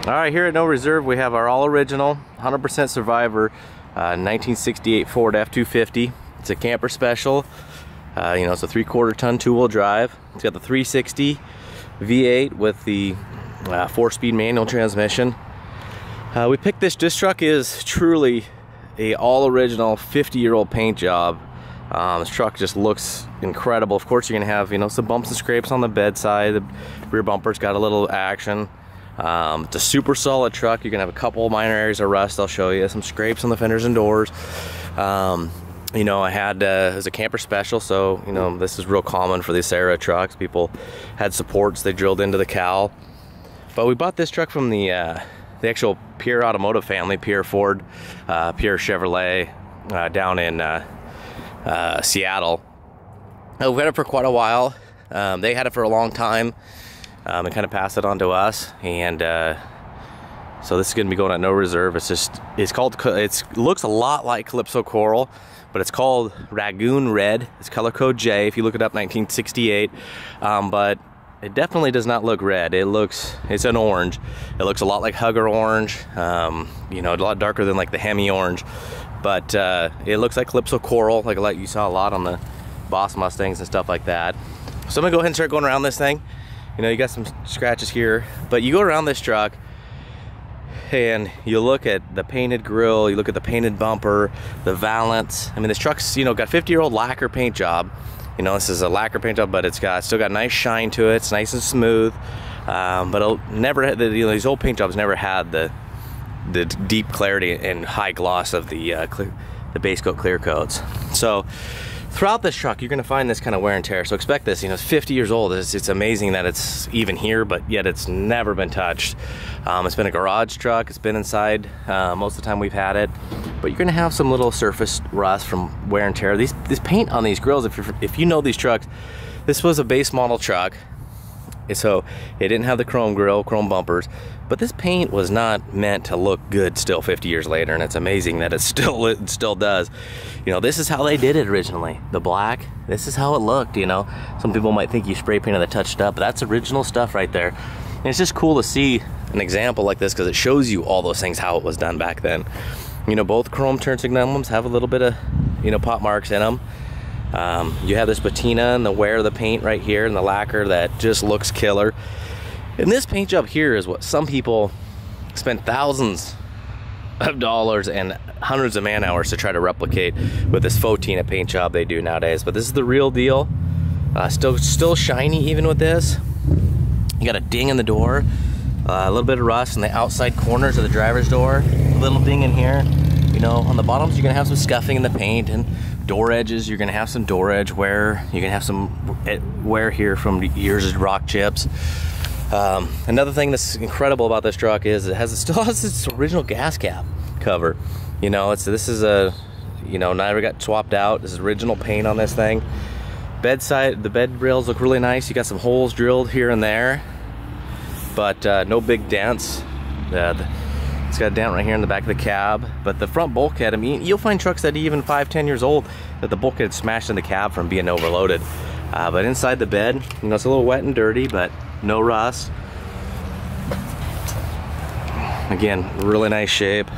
All right, here at No Reserve, we have our all original 100% Survivor 1968 Ford F-250. It's a camper special. It's a 3/4 ton two-wheel drive. It's got the 360 V8 with the 4-speed manual transmission. We picked this. This truck is truly a all original 50-year-old paint job. This truck just looks incredible. Of course, you're gonna have some bumps and scrapes on the bedside. The rear bumper's got a little action. It's a super solid truck. You're gonna have a couple minor areas of rust. I'll show you some scrapes on the fenders and doors. I had it was a camper special, so this is real common for this era of trucks. People had supports they drilled into the cowl. But we bought this truck from the actual Pierre Automotive family, Pierre Ford, Pierre Chevrolet, down in Seattle. We've had it for quite a while. They had it for a long time. And kind of passed it on to us, and so this is going to be going at No Reserve. It looks a lot like Calypso Coral, but it's called Ragoon Red. It's color code J if you look it up, 1968. But it definitely does not look red. It's an orange. It looks a lot like Hugger orange, a lot darker than like the Hemi orange, but it looks like Calypso Coral, like you saw a lot on the Boss Mustangs and stuff like that. So I'm gonna go ahead and start going around this thing. You got some scratches here, but you go around this truck and you look at the painted grille, you look at the painted bumper, the valance. I mean, this truck's, got 50-year-old lacquer paint job. This is a lacquer paint job, but it's still got nice shine to it. It's nice and smooth. But it'll never, these old paint jobs never had the deep clarity and high gloss of the base coat clear coats. So throughout this truck, you're going to find this kind of wear and tear. So expect this. It's 50 years old. It's amazing that it's even here, but yet it's never been touched. It's been a garage truck. It's been inside most of the time we've had it. But you're going to have some little surface rust from wear and tear. This paint on these grills, if you know these trucks, this was a base model truck. So it didn't have the chrome grille, chrome bumpers, but this paint was not meant to look good still 50 years later, and it's amazing that it still does. This is how they did it originally. The black, this is how it looked, Some people might think you spray painted the touched up, but that's original stuff right there. And it's just cool to see an example like this because it shows you all those things, how it was done back then. Both chrome turn signal emblems have a little bit of, pot marks in them. You have this patina and the wear of the paint right here and the lacquer that just looks killer. And this paint job here is what some people spend thousands of dollars and hundreds of man hours to try to replicate with this Fotina paint job they do nowadays. But this is the real deal. Still shiny even with this. You got a ding in the door, a little bit of rust in the outside corners of the driver's door, a little ding in here. On the bottoms you're gonna have some scuffing in the paint, and door edges you're gonna have some door edge wear. You're gonna have some wear here from years of rock chips. Another thing that's incredible about this truck is it still has its original gas cap cover. This is never got swapped out. This is original paint on this thing. The bed rails look really nice. You got some holes drilled here and there, but no big dents. It's got a dent right here in the back of the cab, but the front bulkhead, I mean, you'll find trucks that are even 5-10 years old that the bulkhead smashed in the cab from being overloaded. But inside the bed, it's a little wet and dirty, but no rust. Again, really nice shape.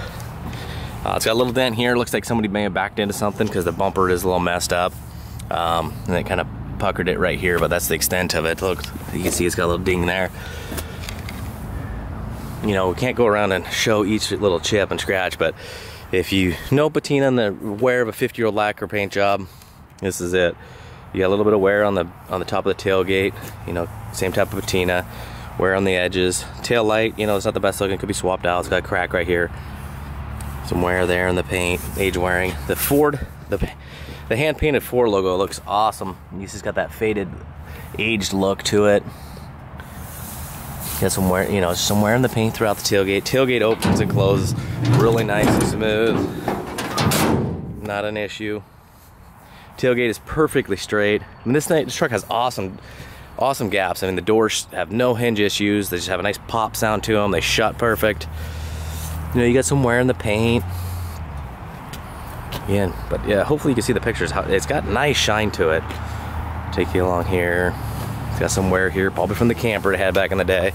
It's got a little dent here. Looks like somebody may have backed into something because the bumper is a little messed up. And it kind of puckered it right here, but that's the extent of it. Look, you can see it's got a little ding there. We can't go around and show each little chip and scratch, but if you know patina and the wear of a 50-year-old lacquer paint job, this is it. You got a little bit of wear on the top of the tailgate, same type of patina, wear on the edges. Tail light, it's not the best looking, it could be swapped out. It's got a crack right here. Some wear there in the paint, age wearing. The Ford, the hand painted Ford logo looks awesome. It's just got that faded, aged look to it. Got some wear, some wear in the paint throughout the tailgate. Tailgate opens and closes really nice and smooth. Not an issue. Tailgate is perfectly straight. I mean, this truck has awesome gaps. I mean, the doors have no hinge issues. They just have a nice pop sound to them. They shut perfect. You got some wear in the paint. Yeah, but yeah, hopefully you can see the pictures. It's got nice shine to it. Take you along here. It's got some wear here, probably from the camper it had back in the day.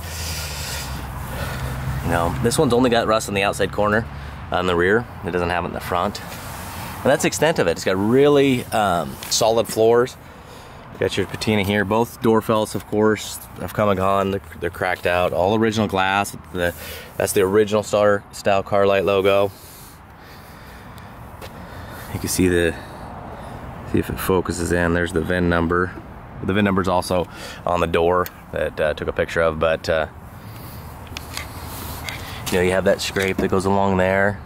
know, this one's only got rust on the outside corner on the rear. It doesn't have it in the front. And that's the extent of it. It's got really solid floors. Got your patina here. Both door felts, of course, have come and gone. They're cracked out. All original glass. That's the original style Carlite logo. You can see see if it focuses in. There's the VIN number. The VIN number is also on the door that took a picture of, but you know, you have that scrape that goes along there.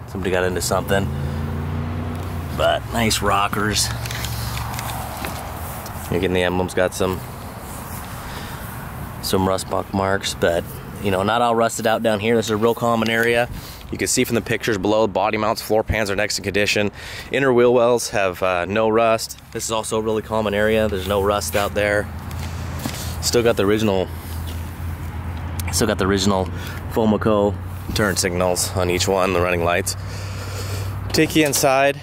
Somebody got into something. But nice rockers. Again, the emblem's got some rust buck marks, but you know, not all rusted out down here. This is a real common area. You can see from the pictures below, body mounts, floor pans are next in condition. Inner wheel wells have no rust. This is also a really common area. There's no rust out there. Still got the original Fomaco turn signals on each one, the running lights. Take you inside.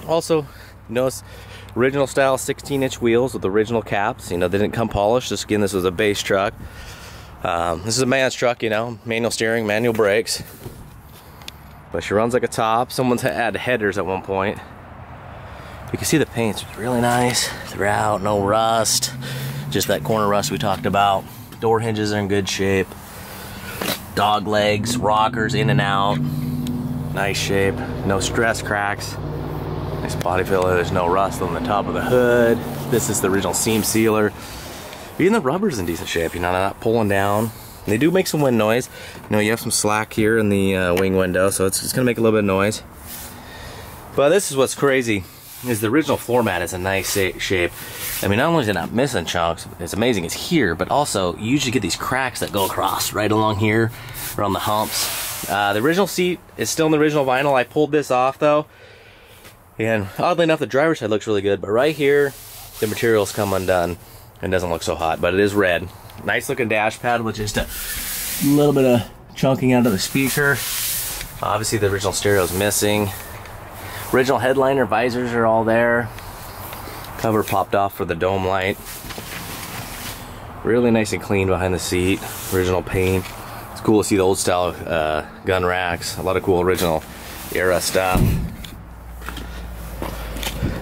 Also, notice original style 16-inch wheels with original caps. You know, they didn't come polished. Just again, this was a base truck. This is a man's truck, you know, manual steering, manual brakes. But she runs like a top. Someone's had headers at one point. You can see the paint's really nice throughout, no rust. Just that corner rust we talked about. Door hinges are in good shape. Dog legs, rockers in and out. Nice shape, no stress cracks. Nice body filler, there's no rust on the top of the hood. This is the original seam sealer. Even the rubber's in decent shape, you know, not pulling down. They do make some wind noise. You know, you have some slack here in the wing window, so it's gonna make a little bit of noise. But this is what's crazy, is the original floor mat is a nice shape. I mean, not only is it not missing chunks, it's amazing it's here, but also you usually get these cracks that go across right along here, around the humps. The original seat is still in the original vinyl. I pulled this off though, and oddly enough, the driver's side looks really good, but right here, the material's come undone and doesn't look so hot, but it is red. Nice looking dash pad with just a little bit of chunking out of the speaker. Obviously the original stereo's missing. Original headliner visors are all there. Cover popped off for the dome light. Really nice and clean behind the seat. Original paint. It's cool to see the old style gun racks. A lot of cool original era stuff.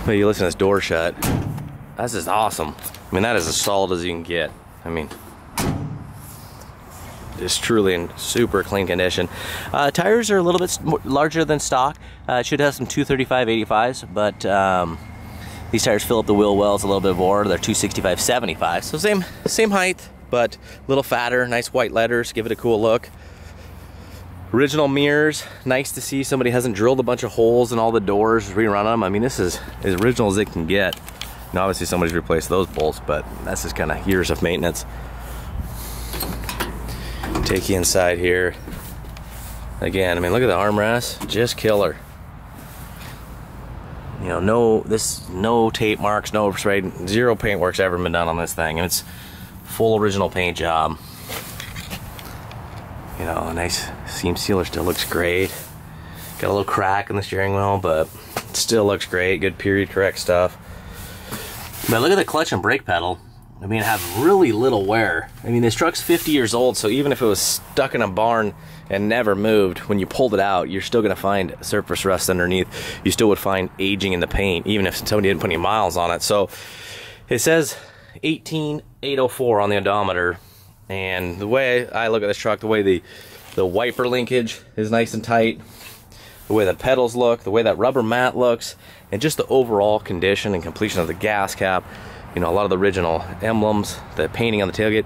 But you listen to this door shut. That's just awesome. I mean, that is as solid as you can get. I mean, just truly in super clean condition. Tires are a little bit larger than stock. It should have some 235/85s, but these tires fill up the wheel wells a little bit more. They're 265/75, so same height, but a little fatter. Nice white letters, give it a cool look. Original mirrors, nice to see somebody hasn't drilled a bunch of holes in all the doors, rerun them. I mean, this is as original as it can get. Now, obviously somebody's replaced those bolts, but that's just kind of years of maintenance. Take you inside here. Again, I mean, look at the armrest, just killer. You know, no tape marks, no spray, zero paint work's ever been done on this thing. And it's full original paint job. You know, a nice seam sealer still looks great. Got a little crack in the steering wheel, but it still looks great. Good period correct stuff. But look at the clutch and brake pedal. I mean, it has really little wear. I mean, this truck's 50 years old, so even if it was stuck in a barn and never moved, when you pulled it out, you're still gonna find surface rust underneath. You still would find aging in the paint, even if somebody didn't put any miles on it. So it says 18,804 on the odometer. And the way I look at this truck, the way the wiper linkage is nice and tight, the way the pedals look, the way that rubber mat looks, and just the overall condition and completion of the gas cap, you know, a lot of the original emblems, the painting on the tailgate.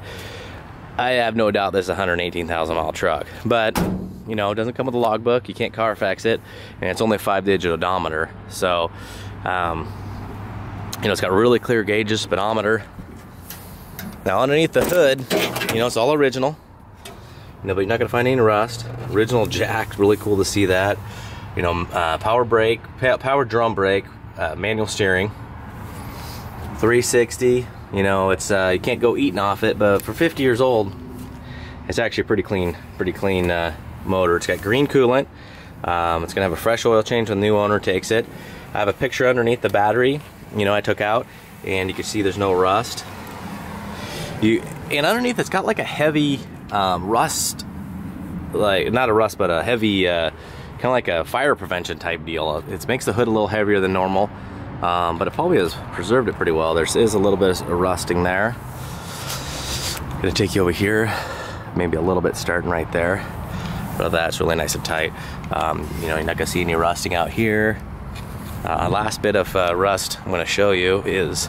I have no doubt this is a 118,000 mile truck, but you know, it doesn't come with a logbook. You can't Carfax it, and it's only a 5-digit odometer. So, you know, it's got really clear gauges, speedometer. Now underneath the hood, you know, it's all original. You know, but you're not gonna find any rust. Original jack, really cool to see that. You know, power brake, power drum brake, manual steering. 360. You know, it's you can't go eating off it, but for 50 years old, it's actually a pretty clean motor. It's got green coolant. It's gonna have a fresh oil change when the new owner takes it. I have a picture underneath the battery, you know, I took out, and you can see there's no rust. And underneath it's got like a heavy rust like, not a rust, but a heavy, kind of like a fire prevention type deal. It makes the hood a little heavier than normal, but it probably has preserved it pretty well. There is a little bit of rusting there. Gonna take you over here, maybe a little bit starting right there. But that's really nice and tight. You know, you're not gonna see any rusting out here. Last bit of rust I'm gonna show you is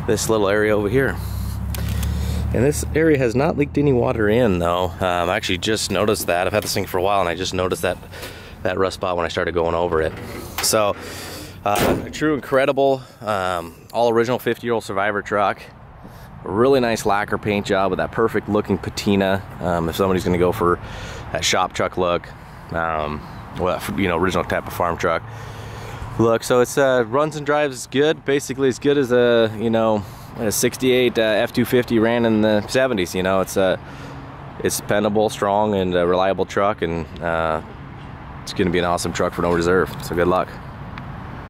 this little area over here. And this area has not leaked any water in though. I actually just noticed that. I've had this thing for a while and I just noticed that rust spot when I started going over it. So, a true incredible, all original 50-year-old Survivor truck. A really nice lacquer paint job with that perfect looking patina. If somebody's gonna go for that shop truck look, well, you know, original type of farm truck look. So it's runs and drives good, basically as good as a, you know, a 68 F250 ran in the 70s. You know, it's dependable, strong, and a reliable truck, and it's gonna be an awesome truck for no reserve. So good luck.